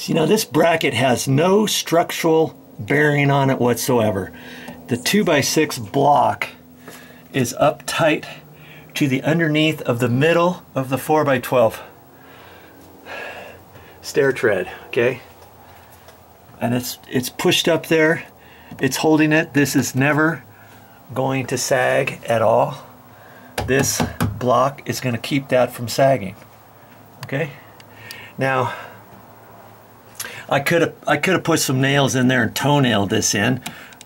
So, you know, this bracket has no structural bearing on it whatsoever. The 2x6 block is up tight to the underneath of the middle of the 4x12 stair tread, okay? And it's pushed up there. It's holding it. This is never going to sag at all. This block is going to keep that from sagging, okay? Now, I could have put some nails in there and toenailed this in,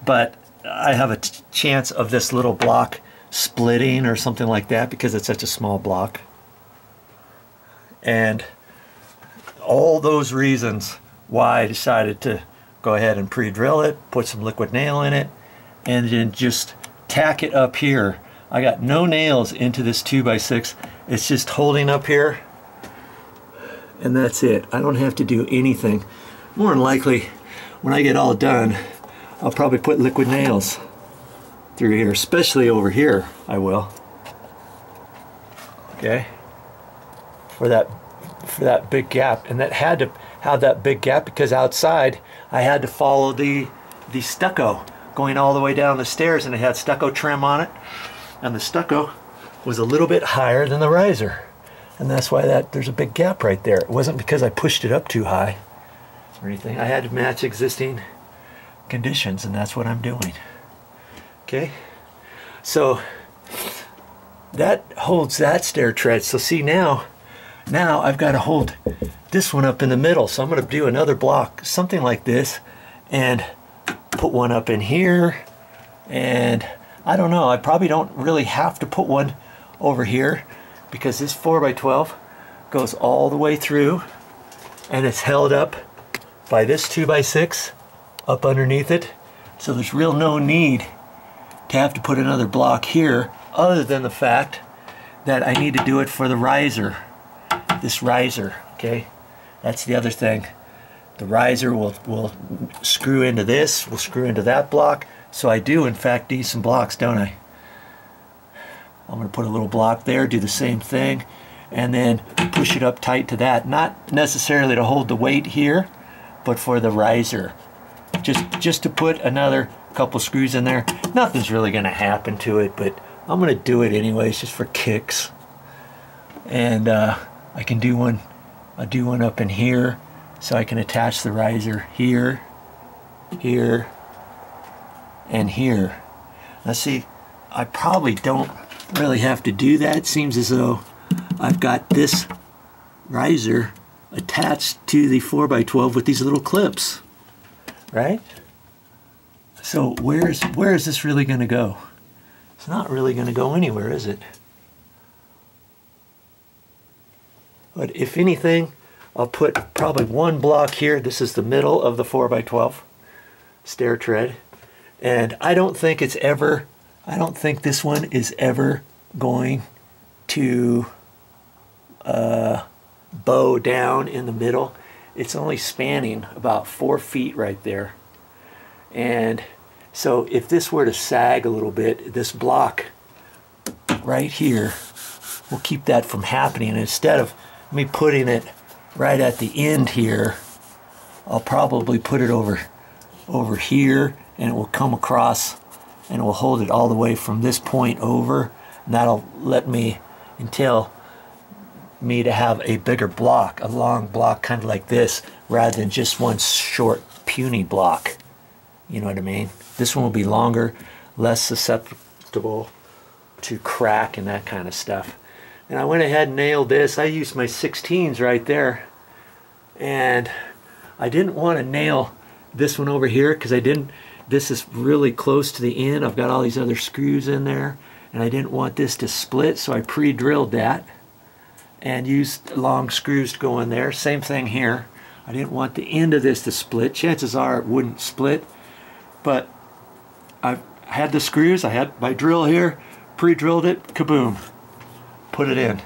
but I have a chance of this little block splitting or something like that because it's such a small block. And all those reasons why I decided to go ahead and pre-drill it, put some liquid nail in it, and then just tack it up here. I got no nails into this 2x6. It's just holding up here, and that's it. I don't have to do anything. More than likely, when I get all done, I'll probably put liquid nails through here, especially over here, I will. Okay? For that big gap. And that had to have that big gap because outside I had to follow the stucco going all the way down the stairs, and it had stucco trim on it. And the stucco was a little bit higher than the riser. And that's why there's a big gap right there. It wasn't because I pushed it up too high or anything. I had to match existing conditions, and that's what I'm doing. Okay, so that holds that stair tread. So see, now I've got to hold this one up in the middle. So I'm going to do another block, something like this, and put one up in here. And I don't know, I probably don't really have to put one over here because this 4x12 goes all the way through, and it's held up by this 2x6 up underneath it. So there's real no need to have to put another block here, other than the fact that I need to do it for the riser. This riser, okay? That's the other thing. The riser will screw into this, will screw into that block. So I do, in fact, need some blocks, don't I? I'm going to put a little block there, do the same thing, and then push it up tight to that. Not necessarily to hold the weight here, but for the riser. Just to put another couple screws in there. Nothing's really going to happen to it, but I'm going to do it anyways, just for kicks. And I can do one. I'll do one up in here, so I can attach the riser here, here, and here. Now see, I probably don't really have to do that. It seems as though I've got this riser attached to the 4x12 with these little clips, right? So where is this really going to go? It's not really going to go anywhere, is it? But if anything, I'll put probably one block here. This is the middle of the 4x12 stair tread. And I don't think this one is ever going to bow down in the middle. It's only spanning about 4 feet right there. And so if this were to sag a little bit, this block right here will keep that from happening. And instead of me putting it right at the end here, I'll probably put it over here, and it will come across and it will hold it all the way from this point over, and that'll let me entail me to have a bigger block, a long block kind of like this, rather than just one short puny block. You know what I mean? This one will be longer, less susceptible to crack and that kind of stuff. And I went ahead and nailed this. I used my 16s right there, and I didn't want to nail this one over here because this is really close to the end. I've got all these other screws in there, and I didn't want this to split, so I pre-drilled that and used long screws to go in there. Same thing here. I didn't want the end of this to split. Chances are it wouldn't split, but I had the screws. I had my drill here, pre-drilled it, kaboom, put it in.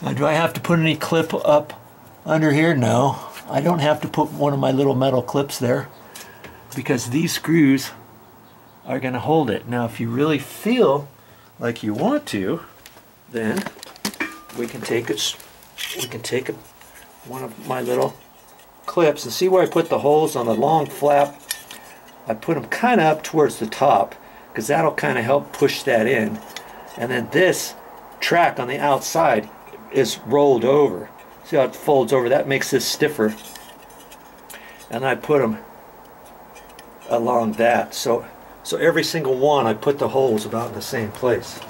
Now, do I have to put any clip up under here? No, I don't have to put one of my little metal clips there because these screws are going to hold it. Now, if you really feel like you want to, then we can take one of my little clips, and see where I put the holes on the long flap? I put them kind of up towards the top because that'll kind of help push that in. And then this track on the outside is rolled over. See how it folds over? That makes this stiffer. And I put them along that. So every single one, I put the holes about in the same place.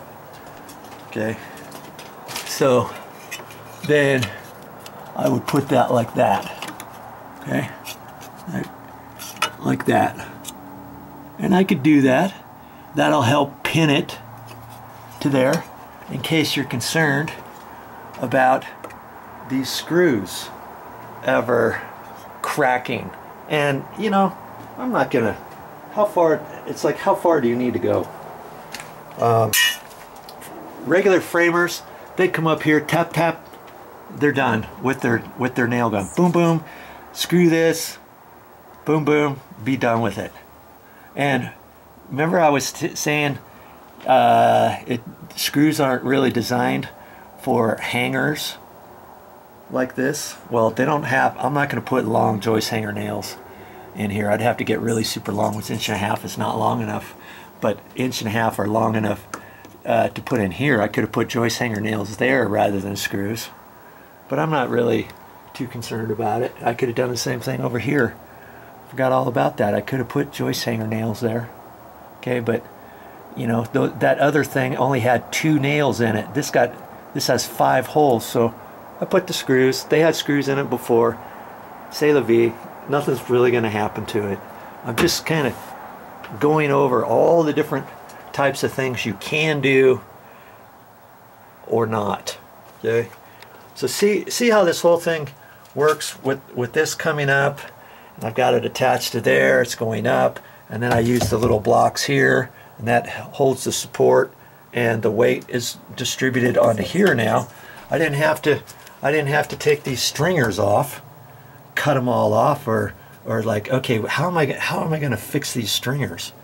Okay. So then I would put that like that. Okay. Like that. And I could do that. That'll help pin it to there in case you're concerned about these screws ever cracking. And you know, I'm not gonna, how far, it's like how far do you need to go? Regular framers, they come up here, tap tap, they're done with their nail gun. Boom boom, screw this, boom boom, be done with it. And remember I was saying screws aren't really designed for hangers like this. Well, they don't have, I'm not going to put long joist hanger nails in here. I'd have to get really super long, which 1.5 inches is not long enough, but 1.5 inches are long enough to put in here. I could have put joist hanger nails there rather than screws, but I'm not really too concerned about it. I could have done the same thing over here. Forgot all about that. I could have put joist hanger nails there. Okay, but you know, that other thing only had 2 nails in it. This has 5 holes, so I put the screws. They had screws in it before. C'est la vie. Nothing's really going to happen to it. I'm just kind of going over all the different types of things you can do or not. Okay, so see how this whole thing works with this coming up. I've got it attached to there, it's going up, and then I use the little blocks here, and that holds the support, and the weight is distributed onto here now. I didn't have to take these stringers off, cut them all off, or like, okay, how am I going to fix these stringers?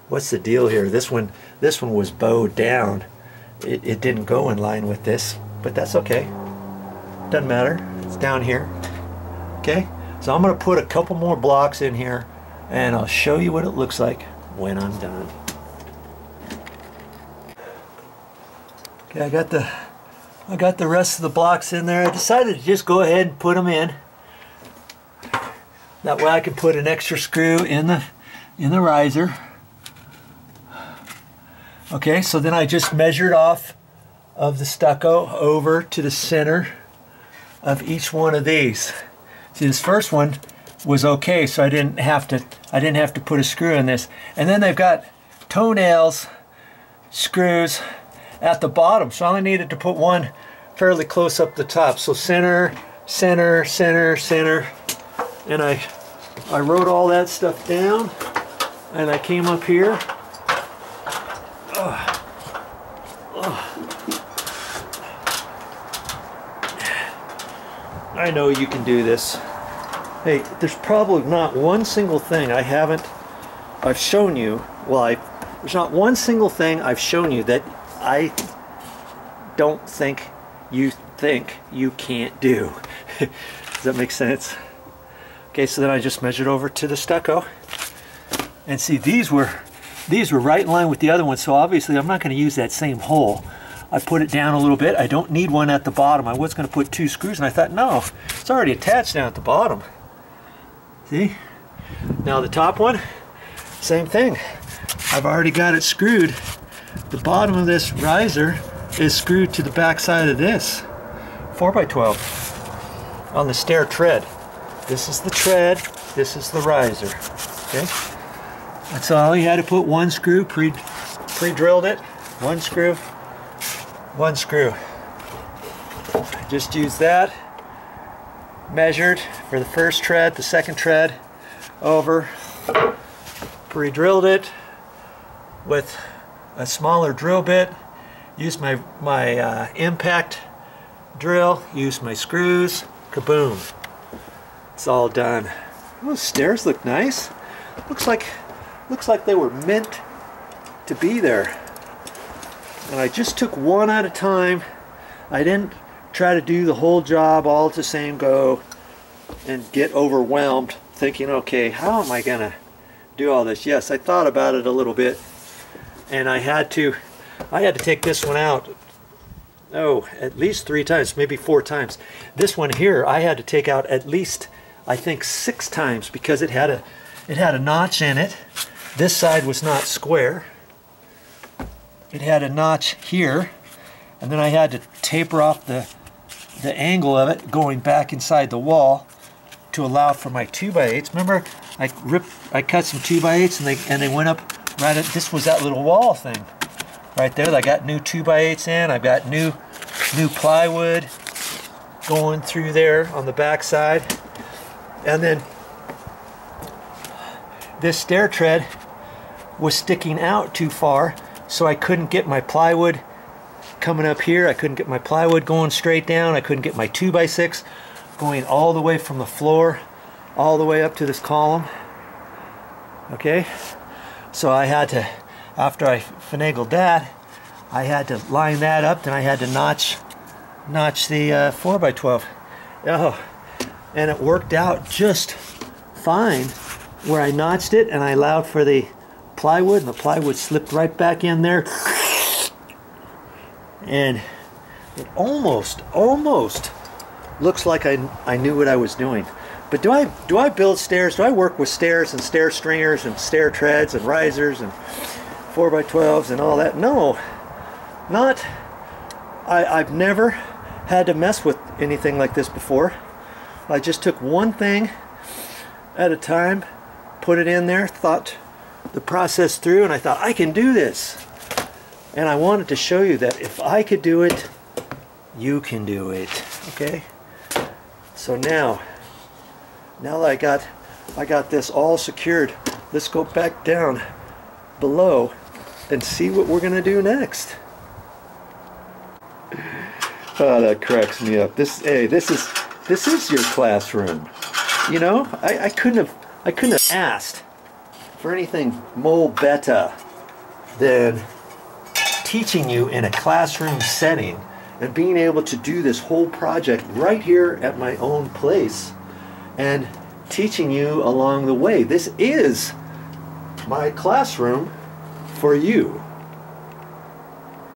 What's the deal here? This one was bowed down. It didn't go in line with this, but that's okay. Doesn't matter. It's down here. Okay. So I'm going to put a couple more blocks in here, and I'll show you what it looks like when I'm done. Okay, I got the rest of the blocks in there. I decided to just go ahead and put them in. That way I can put an extra screw in the riser. Okay, so then I just measured off of the stucco over to the center of each one of these. See, this first one was okay, so I didn't have to put a screw in this. And then they've got toenails screws at the bottom, so I only needed to put one fairly close up the top. So center, center, center, center, and I wrote all that stuff down, and I came up here. I know you can do this. Hey, there's probably not one single thing I've shown you, there's not one single thing I've shown you that I don't think you can't do. Does that make sense? Okay, so then I just measured over to the stucco, and see, these were right in line with the other one, so obviously I'm not going to use that same hole. I put it down a little bit. I don't need one at the bottom. I was going to put 2 screws, and I thought, no, it's already attached down at the bottom. See? Now the top one, same thing. I've already got it screwed. The bottom of this riser is screwed to the back side of this 4x12 on the stair tread. This is the tread, this is the riser. Okay? That's all. You had to put 1 screw, pre-drilled it. 1 screw, 1 screw. Just use that. Measured for the first tread, the second tread, over. Pre-drilled it with a smaller drill bit. Use my impact drill. Use my screws. Kaboom! It's all done. Those stairs look nice. Looks like they were meant to be there. And I just took one at a time. I didn't try to do the whole job all at the same go. and get overwhelmed thinking, okay, how am I gonna do all this? Yes, I thought about it a little bit, and I had to take this one out, oh, at least 3 times, maybe 4 times. This one here I had to take out at least, I think, 6 times, because it had a notch in it. This side was not square. It had a notch here, and then I had to taper off the angle of it going back inside the wall to allow for my 2x8s. Remember, I cut some 2x8s and they went up right at, this was that little wall thing right there. I got new 2x8s in. I've got new plywood going through there on the back side, and then this stair tread was sticking out too far, so I couldn't get my plywood coming up here. I couldn't get my plywood going straight down. I couldn't get my 2x6 going all the way from the floor all the way up to this column. Okay, so I had to, after I finagled that, I had to line that up, then I had to notch the 4x12. Oh, and it worked out just fine where I notched it and I allowed for the plywood, and the plywood slipped right back in there. And it almost looks like I knew what I was doing. But do I build stairs? Do I work with stairs and stair stringers and stair treads and risers and 4x12s and all that? No, not. I've never had to mess with anything like this before. I just took one thing at a time, put it in there, thought the process through, and I thought, I can do this. And I wanted to show you that if I could do it, you can do it. Okay? So now that I got this all secured, let's go back down below and see what we're gonna do next. Oh, that cracks me up. This is your classroom. You know, I couldn't have asked for anything more better than teaching you in a classroom setting and being able to do this whole project right here at my own place and teaching you along the way. This is my classroom for you.